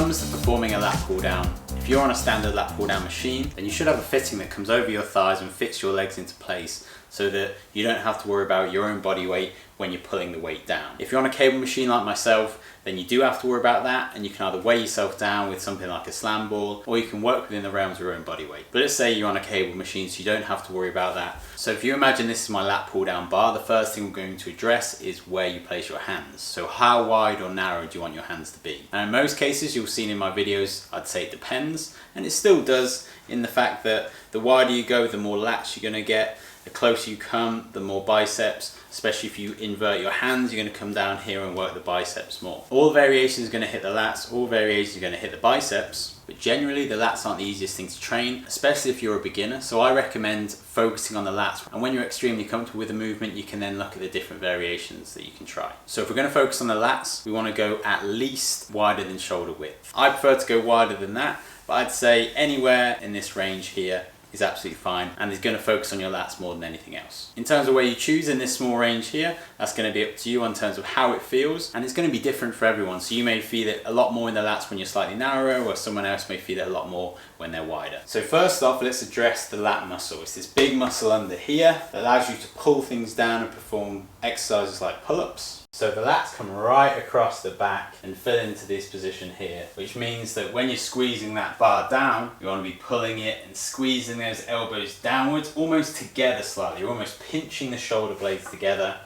comes to performing a lat pull down, if you're on a standard lat pull down machine, then you should have a fitting that comes over your thighs and fits your legs into place so that you don't have to worry about your own body weight when you're pulling the weight down. If you're on a cable machine like myself, then you do have to worry about that, and you can either weigh yourself down with something like a slam ball, or you can work within the realms of your own body weight. But let's say you're on a cable machine, so you don't have to worry about that. So if you imagine this is my lat pull down bar, the first thing we're going to address is where you place your hands. So how wide or narrow do you want your hands to be? And in most cases, you'll see in my videos, I'd say it depends, and it still does, in the fact that the wider you go, the more lats you're going to get. The closer you come, the more biceps, especially if you invert your hands, you're going to come down here and work the biceps more. All variations are going to hit the lats, all variations are going to hit the biceps, but generally the lats aren't the easiest thing to train, especially if you're a beginner. So I recommend focusing on the lats, and when you're extremely comfortable with the movement, you can then look at the different variations that you can try. So if we're going to focus on the lats, we want to go at least wider than shoulder width. I prefer to go wider than that, but I'd say anywhere in this range here is absolutely fine, and is going to focus on your lats more than anything else. In terms of where you choose in this small range here, that's going to be up to you in terms of how it feels, and it's going to be different for everyone. So you may feel it a lot more in the lats when you're slightly narrower, or someone else may feel it a lot more when they're wider. So first off, let's address the lat muscle. It's this big muscle under here that allows you to pull things down and perform exercises like pull-ups. So the lats come right across the back and fill into this position here, which means that when you're squeezing that bar down, you want to be pulling it and squeezing those elbows downwards, almost together slightly. You're almost pinching the shoulder blades together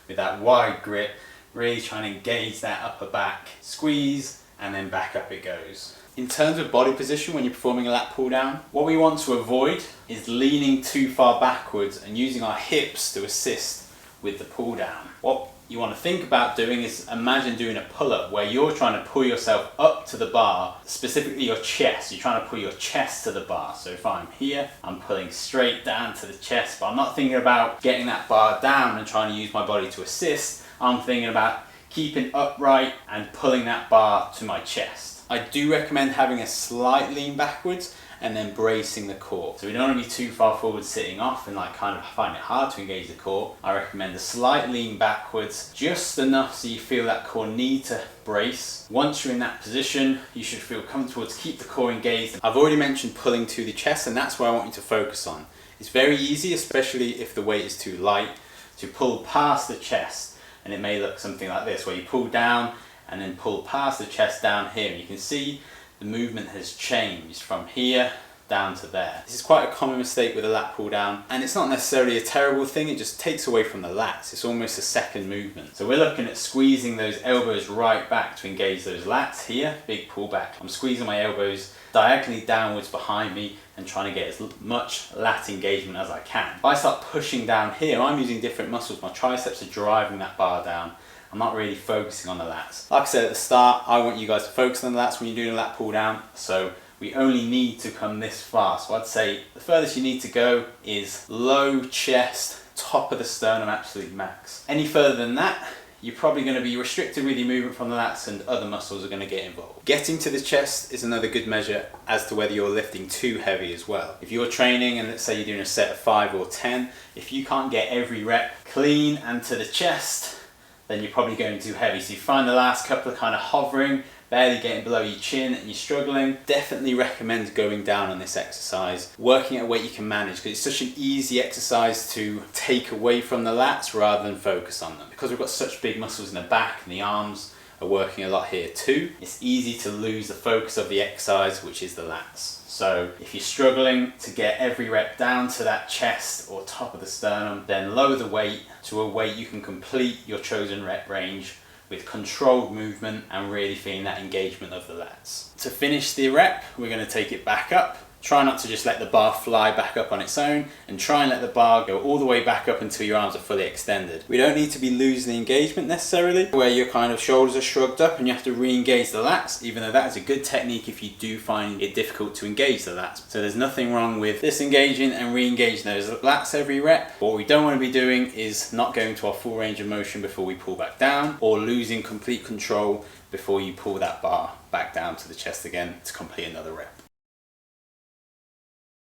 with that wide grip, really trying to engage that upper back. Squeeze, and then back up it goes. In terms of body position when you're performing a lat pull down, what we want to avoid is leaning too far backwards and using our hips to assist with the pull down. What you want to think about doing is imagine doing a pull-up where you're trying to pull yourself up to the bar, specifically your chest. You're trying to pull your chest to the bar. So if I'm here, I'm pulling straight down to the chest, but I'm not thinking about getting that bar down and trying to use my body to assist. I'm thinking about keeping upright and pulling that bar to my chest. I do recommend having a slight lean backwards and then bracing the core. So we don't want to be too far forward sitting off and like kind of find it hard to engage the core. I recommend a slight lean backwards, just enough so you feel that core need to brace. Once you're in that position, you should feel comfortable to keep the core engaged. I've already mentioned pulling to the chest, and that's what I want you to focus on. It's very easy, especially if the weight is too light, to pull past the chest, and it may look something like this, where you pull down and then pull past the chest down here, and you can see the movement has changed from here down to there. This is quite a common mistake with a lat pull down, and it's not necessarily a terrible thing, it just takes away from the lats. It's almost a second movement. So we're looking at squeezing those elbows right back to engage those lats here, big pull back. I'm squeezing my elbows diagonally downwards behind me and trying to get as much lat engagement as I can. If I start pushing down here, I'm using different muscles. My triceps are driving that bar down. I'm not really focusing on the lats. Like I said at the start, I want you guys to focus on the lats when you're doing a lat pull down. So we only need to come this far. So I'd say the furthest you need to go is low chest, top of the sternum, absolute max. Any further than that, you're probably going to be restricted with your movement from the lats, and other muscles are going to get involved. Getting to the chest is another good measure as to whether you're lifting too heavy as well. If you're training and let's say you're doing a set of 5 or 10, if you can't get every rep clean and to the chest, then you're probably going too heavy. So you find the last couple are kind of hovering, barely getting below your chin, and you're struggling, definitely recommend going down on this exercise, working at a weight you can manage, because it's such an easy exercise to take away from the lats rather than focus on them. Because we've got such big muscles in the back and the arms are working a lot here too, it's easy to lose the focus of the exercise, which is the lats. So if you're struggling to get every rep down to that chest or top of the sternum, then lower the weight to a weight you can complete your chosen rep range with controlled movement and really feeling that engagement of the lats. To finish the rep, we're going to take it back up. Try not to just let the bar fly back up on its own, and try and let the bar go all the way back up until your arms are fully extended. We don't need to be losing the engagement necessarily, where your kind of shoulders are shrugged up and you have to re-engage the lats, even though that is a good technique if you do find it difficult to engage the lats. So there's nothing wrong with disengaging and re-engaging those lats every rep. What we don't want to be doing is not going to our full range of motion before we pull back down, or losing complete control before you pull that bar back down to the chest again to complete another rep.